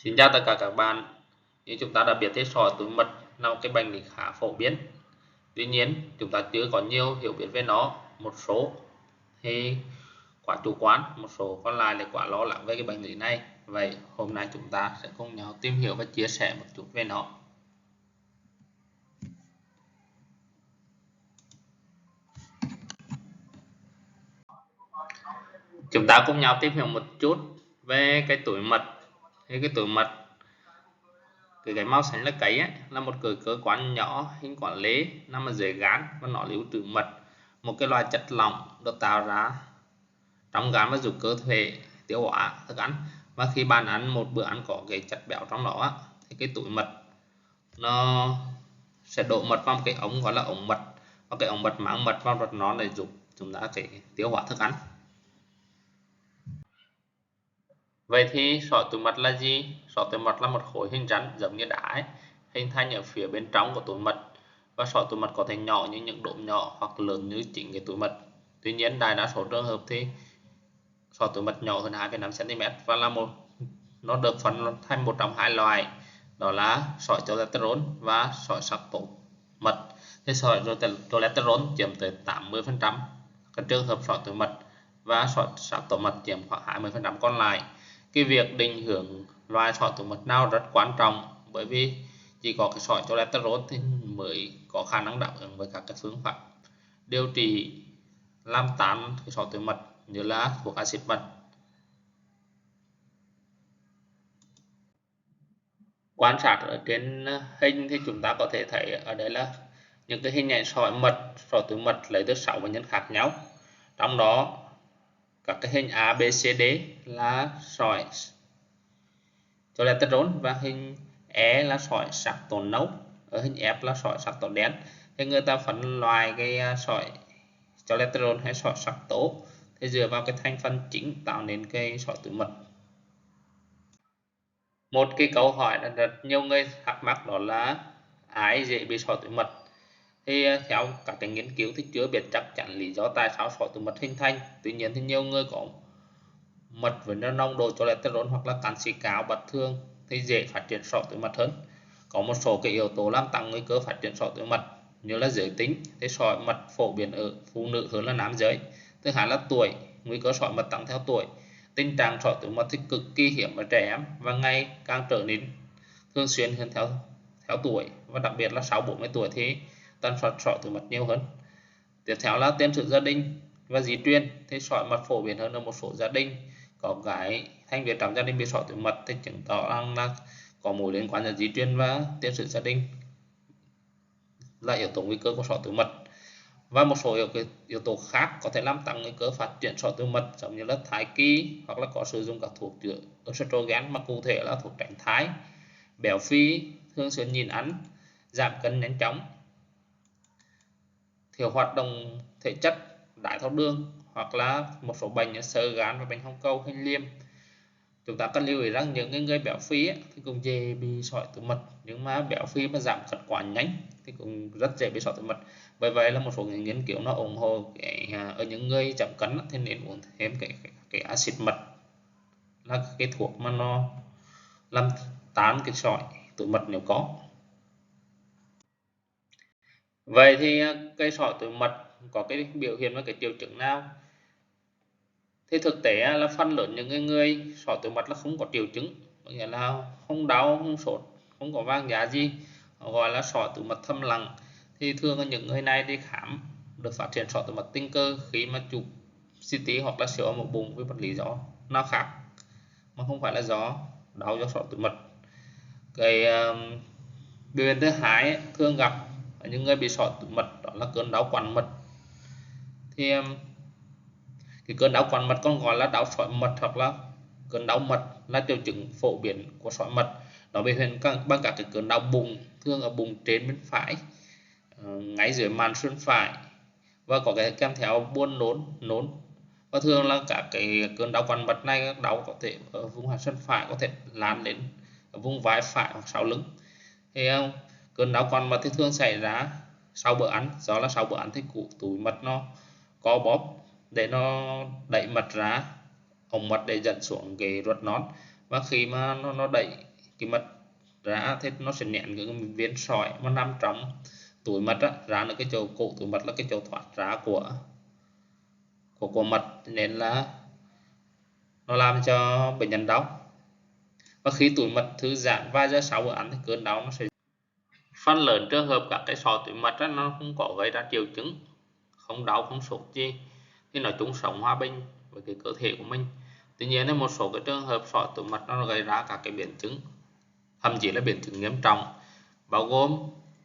Xin chào tất cả các bạn. Như chúng ta đã biết thì sỏi túi mật là một cái bệnh lý khá phổ biến. Tuy nhiên, chúng ta chưa có nhiều hiểu biết về nó. Một số thì quá chủ quan, một số còn lại là quá lo lắng về cái bệnh lý này. Vậy hôm nay chúng ta sẽ cùng nhau tìm hiểu và chia sẻ một chút về nó. Chúng ta cùng nhau tìm hiểu một chút về cái túi mật. Cái túi mật, cái màu xanh lá cây ấy, là một cái cơ quan nhỏ hình quả lê nằm ở dưới gan và nó lưu trữ mật, một cái loại chất lỏng được tạo ra trong gan và giúp cơ thể tiêu hóa thức ăn. Và khi bạn ăn một bữa ăn có cái chất béo trong đó thì cái túi mật nó sẽ đổ mật vào một cái ống gọi là ống mật, và cái ống mật mang mật vào ruột non để giúp chúng ta cái tiêu hóa thức ăn. Vậy thì sỏi túi mật là gì? Sỏi túi mật là một khối hình rắn giống như đá ấy, hình thành ở phía bên trong của túi mật. Và sỏi túi mật có thể nhỏ như những đốm nhỏ hoặc lớn như chính cái túi mật. Tuy nhiên đại đa số trường hợp thì sỏi túi mật nhỏ hơn 2,5 cm và nó được phân thành một trong hai loại, đó là sỏi cholesterol và sỏi sắc tố mật. Thì sỏi cholesterol chiếm tới 80% các trường hợp sỏi túi mật và sỏi sắc tố mật chiếm khoảng 20% còn lại. Cái việc định hướng loại sỏi túi mật nào rất quan trọng, bởi vì chỉ có cái sỏi cholesterol thì mới có khả năng đáp ứng với các cái phương pháp điều trị làm tan cái sỏi túi mật như là thuốc axit mật. Quan sát ở trên hình thì chúng ta có thể thấy ở đây là những cái hình ảnh sỏi mật, sỏi túi mật lấy từ 6 bệnh nhân khác nhau. Trong đó các cái hình A, B, C, D là sỏi cholesterol và hình E là sỏi sắc tố nâu, ở hình F là sỏi sắc tố đen. Thì người ta phân loại cái sỏi cholesterol hay sỏi sắc tố thì dựa vào cái thành phần chính tạo nên cái sỏi túi mật. Một cái câu hỏi là rất nhiều người thắc mắc, đó là ai dễ bị sỏi túi mật. Thì theo các cái nghiên cứu thì chưa biết chắc chắn lý do tại sao sỏi túi mật hình thành. Tuy nhiên thì nhiều người có mật với nồng độ cholesterol hoặc là canxi cao bất thường thì dễ phát triển sỏi túi mật hơn. Có một số cái yếu tố làm tăng nguy cơ phát triển sỏi túi mật như là giới tính, thì sỏi mật phổ biến ở phụ nữ hơn là nam giới. Thứ hai là tuổi, nguy cơ sỏi mật tăng theo tuổi. Tình trạng sỏi túi mật thì cực kỳ hiếm ở trẻ em và ngày càng trở nên thường xuyên hơn theo tuổi, và đặc biệt là sau 40 tuổi thì tần suất sỏi túi mật nhiều hơn. Tiếp theo là tiền sử gia đình và di truyền, thì sỏi mật phổ biến hơn ở một số gia đình. Có cái thành viên trong gia đình bị sỏi túi mật thì chứng tỏ rằng là có mối liên quan đến di truyền và tiền sử gia đình là yếu tố nguy cơ của sỏi túi mật. Và một số yếu tố khác có thể làm tăng nguy cơ phát triển sỏi túi mật, giống như là thai kỳ hoặc là có sử dụng các thuốc chữa estrogen, mà cụ thể là thuốc tránh thai, béo phì, thường xuyên nhịn ăn, giảm cân nhanh chóng, thiếu hoạt động thể chất, đái tháo đường, hoặc là một số bệnh như xơ gan và bệnh hồng cầu, hình liêm. Chúng ta cần lưu ý rằng những người béo phì thì cũng dễ bị sỏi túi mật, nhưng mà béo phì mà giảm cân quá nhanh thì cũng rất dễ bị sỏi túi mật. Bởi vậy là một số nghiên cứu nó ủng hộ ở những người giảm cân thì nên uống thêm cái axit mật, là cái thuốc mà nó làm tan cái sỏi túi mật nếu có. Vậy thì cái sỏi túi mật có cái biểu hiện và cái triệu chứng nào? Thì thực tế là phần lớn những người sỏi túi mật là không có triệu chứng, có nghĩa là không đau, không sốt, không có vàng da gì, gọi là sỏi túi mật thầm lặng. Thì thường là những người này đi khám được phát hiện sỏi túi mật tình cờ khi mà chụp CT hoặc là siêu âm ổ bụng với một lý do nào khác mà không phải là do đau do sỏi túi mật. Cái biểu hiện thứ hai thường gặp ở những người bị sỏi túi mật đó là cơn đau quặn mật. Thì cái cơn đau quặn mật còn gọi là đau sỏi mật hoặc là cơn đau mật là triệu chứng phổ biến của sỏi mật. Nó biểu hiện bằng các cái cơn đau bụng, thường ở bụng trên bên phải, ngay dưới màn sườn phải, và có cái kèm theo buồn nôn. Và thường là các cái cơn đau quặn mật này đau có thể ở vùng hạ sườn phải, có thể lan đến ở vùng vai phải hoặc sau lưng. Thì cơn đau quặn mật thì thường xảy ra sau bữa ăn, do là sau bữa ăn thì túi mật nó co bóp để nó đẩy mật ra ống mật để dẫn xuống cái ruột non, và khi mà nó đẩy cái mật ra thì nó sẽ nén cái viên sỏi mà nằm trong túi mật á, ra ở cái chỗ cổ túi mật là cái chỗ thoát ra của mật, nên là nó làm cho bệnh nhân đau. Và khi túi mật thư giãn vài giờ sau bữa ăn thì cơn đau nó sẽ. Phần lớn trường hợp các cái sỏi túi mật á, nó không có gây ra triệu chứng, không đau không sốt gì, thì nói chung sống hòa bình với cái cơ thể của mình. Tuy nhiên thì một số cái trường hợp sỏi túi mật nó gây ra các cái biến chứng, thậm chí là biến chứng nghiêm trọng, bao gồm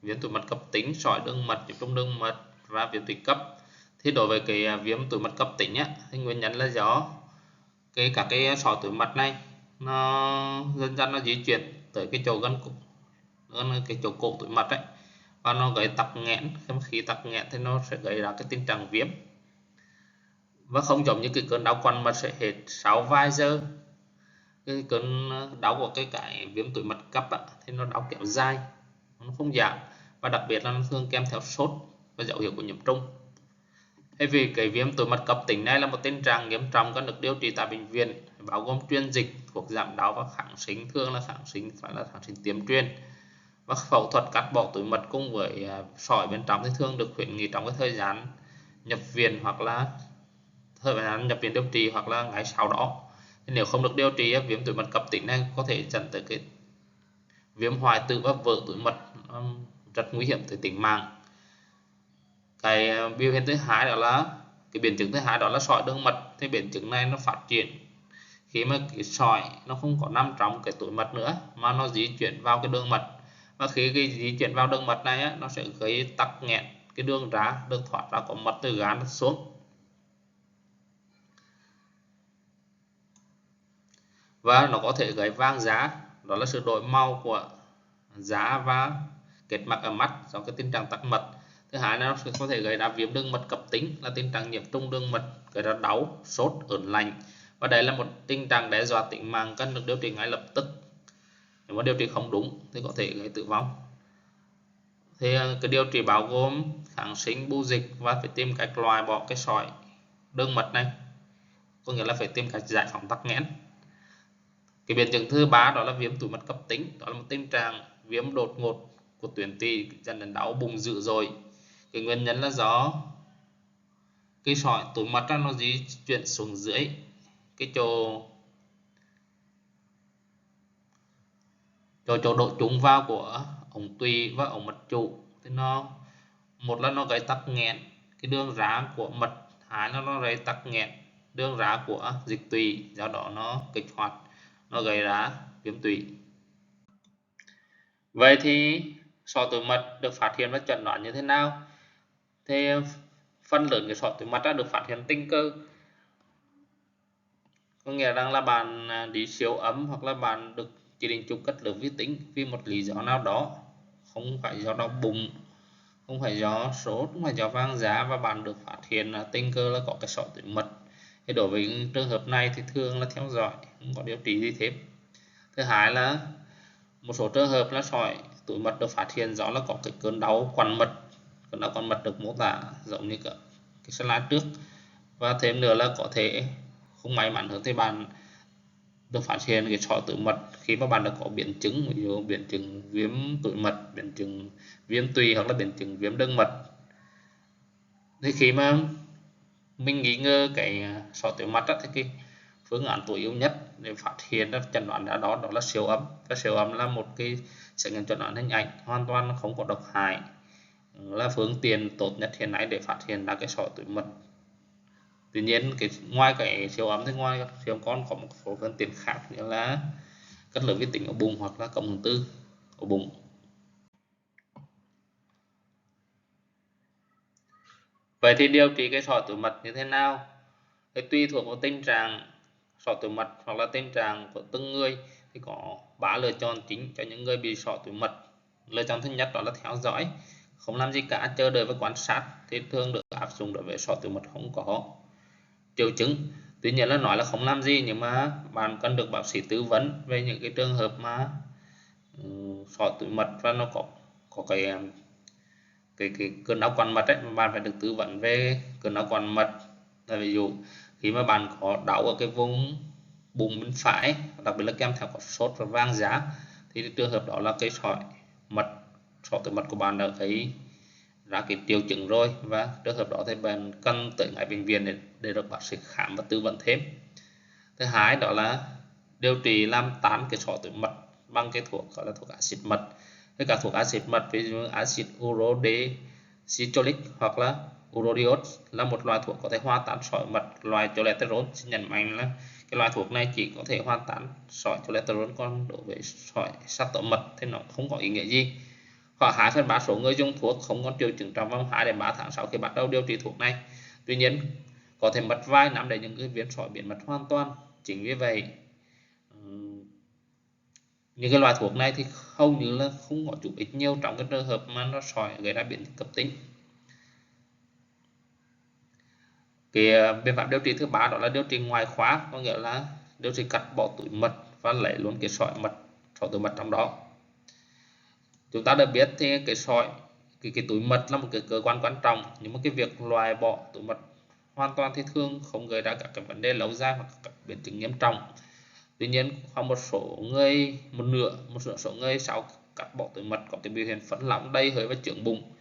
viêm túi mật cấp tính, sỏi đường mật, nhiễm trùng đường mật và viêm tụy cấp. Thì đối với cái viêm túi mật cấp tính á, thì nguyên nhân là do các cái sỏi túi mật này nó dần dần nó di chuyển tới cái chỗ gần cái chỗ cổ túi mật ấy, và nó gây tắc nghẽn. Khi tắc nghẽn thì nó sẽ gây ra cái tình trạng viêm, và không giống như cái cơn đau quặn mật sẽ hết sau vài giờ. Cái cơn đau của cái viêm túi mật cấp thì nó đau kéo dài, nó không giảm, và đặc biệt là nó thường kèm theo sốt và dấu hiệu của nhiễm trùng. Thế vì cái viêm túi mật cấp tính này là một tình trạng nghiêm trọng cần được điều trị tại bệnh viện, bao gồm truyền dịch, thuốc giảm đau và kháng sinh, thường là kháng sinh phải là kháng sinh tiêm truyền. Và phẫu thuật cắt bỏ túi mật cùng với sỏi bên trong thì thường được khuyến nghị trong cái thời gian nhập viện, hoặc là thời gian nhập viện điều trị, hoặc là ngày sau đó. Nếu không được điều trị, viêm túi mật cấp tính này có thể dẫn tới cái viêm hoại tử và vỡ túi mật, rất nguy hiểm tới tính mạng. Cái biểu hiện thứ hai đó là cái biến chứng thứ hai đó là sỏi đường mật. Thì biến chứng này nó phát triển khi mà cái sỏi nó không có nằm trong cái túi mật nữa, mà nó di chuyển vào cái đường mật. Và khi cái di chuyển vào đường mật này nó sẽ gây tắc nghẽn cái đường thoát ra của mật từ gan xuống, và nó có thể gây vàng da, đó là sự đổi màu của da và kết mạc ở mắt do cái tình trạng tắc mật. Thứ hai là nó có thể gây ra viêm đường mật cấp tính, là tình trạng nhiễm trùng đường mật, gây ra đau, sốt, ớn lạnh, và đây là một tình trạng đe dọa tính mạng cần được điều trị ngay lập tức. Nếu mà điều trị không đúng thì có thể gây tử vong. Thì cái điều trị bao gồm kháng sinh, bù dịch, và phải tìm cách loại bỏ cái sỏi đường mật này, có nghĩa là phải tìm cách giải phóng tắc nghẽn. Cái biến chứng thứ ba đó là viêm túi mật cấp tính, đó là một tình trạng viêm đột ngột của tuyến tụy dẫn đến đau bụng dữ dội. Cái nguyên nhân là do cái sỏi túi mật nó di chuyển xuống dưới cái chỗ độ trúng vào của ống tụy và ống mật chủ. Thì một là nó gây tắc nghẽn cái đường ra của mật, hai là nó gây tắc nghẽn đường ra của dịch tụy, do đó nó kích hoạt, nó gây ra viêm tụy. Vậy thì sỏi túi mật được phát hiện và chẩn đoán như thế nào? Thì phần lớn cái sỏi túi mật đã được phát hiện tình cờ, có nghĩa rằng là bạn đi siêu âm, hoặc là bạn được chỉ định chụp cắt lớp vi tính vì một lý do nào đó, không phải do đau bụng, không phải do sốt, không phải do vàng da, và bạn được phát hiện là tình cờ là có cái sỏi túi mật. Thì đối với trường hợp này thì thường là theo dõi, không có điều trị gì thêm. Thứ hai là một số trường hợp là sỏi túi mật được phát hiện do là có cái cơn đau quặn mật. Cơn đau quặn mật được mô tả giống như cái slide trước. Và thêm nữa là có thể không may mắn hơn thì bạn được phát hiện cái sỏi túi mật khi mà bạn đã có biến chứng, ví dụ biến chứng viêm túi mật, biến chứng viêm tụy, hoặc là biến chứng viêm đường mật. Thì khi mà mình nghi ngờ cái sỏi túi mật thì cái phương án tối ưu nhất để phát hiện ra chẩn đoán đó là siêu âm. Và siêu âm là một cái xét nghiệm chẩn đoán hình ảnh hoàn toàn không có độc hại, là phương tiện tốt nhất hiện nay để phát hiện ra cái sỏi túi mật. Tuy nhiên ngoài cái siêu âm thì ngoài siêu âm còn có một số phương tiện khác, như là cắt lớp vi tính ở bụng hoặc là cộng hưởng tư ở bụng. Vậy thì điều trị cái sỏi túi mật như thế nào? Thì tùy thuộc vào tình trạng sỏi túi mật hoặc là tình trạng của từng người thì có 3 lựa chọn chính cho những người bị sỏi túi mật. Lựa chọn thứ nhất đó là theo dõi, không làm gì cả, chờ đợi và quan sát, thì thường được áp dụng đối với sỏi túi mật không có triệu chứng. Tuy nhiên là nói là không làm gì, nhưng mà bạn cần được bác sĩ tư vấn về những cái trường hợp mà sỏi túi mật và nó có cái cơn đau quặn mật ấy, mà bạn phải được tư vấn về cơn đau quặn mật. Là ví dụ khi mà bạn có đau ở cái vùng bụng bên phải, đặc biệt là kèm theo có sốt và vàng da, thì trường hợp đó là cây sỏi túi mật của bạn đã thấy ra cái triệu chứng rồi, và trường hợp đó thì bạn cần tới ngay bệnh viện để được bác sĩ khám và tư vấn thêm. Thứ hai đó là điều trị làm tan cái sỏi túi mật bằng cái thuốc gọi là thuốc axit mật. Với cả thuốc axit mật, ví dụ axit ursodeoxycholic hoặc là urodiol là một loại thuốc có thể hòa tan sỏi mật loại cholesterol. Xin nhấn mạnh là cái loại thuốc này chỉ có thể hòa tan sỏi cholesterol, còn đối với sỏi sắc tố mật thì nó không có ý nghĩa gì. Khoảng 2/3 số người dùng thuốc không có triệu chứng trong vòng 2 đến 3 tháng sau khi bắt đầu điều trị thuốc này. Tuy nhiên có thể mất vài năm để những cái viên sỏi biến mất hoàn toàn. Chính vì vậy những cái loại thuốc này thì hầu như là không có giúp ích nhiều trong cái trường hợp mà nó sỏi gây ra biến chứng cấp tính. Cái biện pháp điều trị thứ ba đó là điều trị ngoại khoa, có nghĩa là điều trị cắt bỏ túi mật và lấy luôn cái sỏi túi mật trong đó. Chúng ta đã biết thì cái túi mật là một cái cơ quan quan trọng, nhưng mà cái việc loại bỏ túi mật hoàn toàn thì thường không gây ra các cái vấn đề lâu dài hoặc các biến chứng nghiêm trọng. Tuy nhiên có một số người sau cắt bỏ túi mật có cái biểu hiện phấn lỏng, đầy hơi và chướng bụng,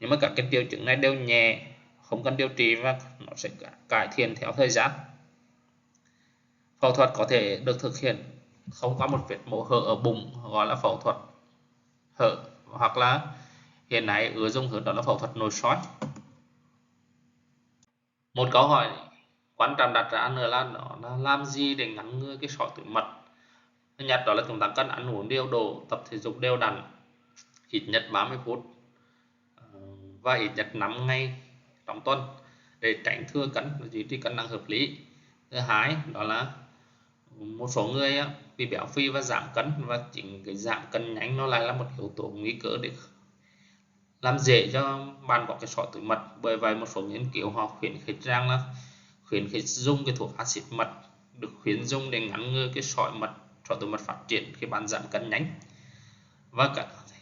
nhưng mà các cái triệu chứng này đều nhẹ, không cần điều trị và nó sẽ cải thiện theo thời gian. Phẫu thuật có thể được thực hiện không có một vết mổ hở ở bụng, gọi là phẫu thuật hở, hoặc là hiện nay ưa dùng hơn đó là phẫu thuật nội soi. Một câu hỏi quan trọng đặt ra nữa là nó là làm gì để ngăn ngừa cái sỏi túi mật. Thứ nhất đó là chúng ta cần ăn uống điều độ, tập thể dục đều đặn ít nhất 30 phút và ít nhất 5 ngày trong tuần để tránh thừa cân và duy trì cân nặng hợp lý. Thứ hai đó là một số người bị béo phì và giảm cân, và chính cái giảm cân nhanh nó lại là một yếu tố nguy cơ để làm dễ cho bạn có cái sỏi túi mật. Bởi vậy một số nghiên cứu họ khuyến khích dùng cái thuốc axit mật, được khuyến dùng để ngăn ngừa cái sỏi túi mật phát triển khi bạn giảm cân nhanh. Và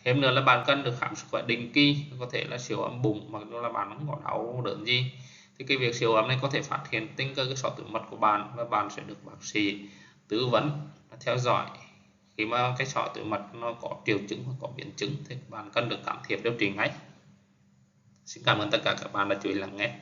thêm nữa là bạn cần được khám sức khỏe định kỳ, có thể là siêu âm bụng, mặc dù là bạn không có đau đớn gì thì cái việc siêu âm này có thể phát hiện tình cờ cái sỏi túi mật của bạn, và bạn sẽ được bác sĩ tư vấn và theo dõi. Khi mà cái sỏi túi mật nó có triệu chứng hoặc có biến chứng thì bạn cần được can thiệp điều trị ngay. Xin cảm ơn tất cả các bạn đã chú ý lắng nghe.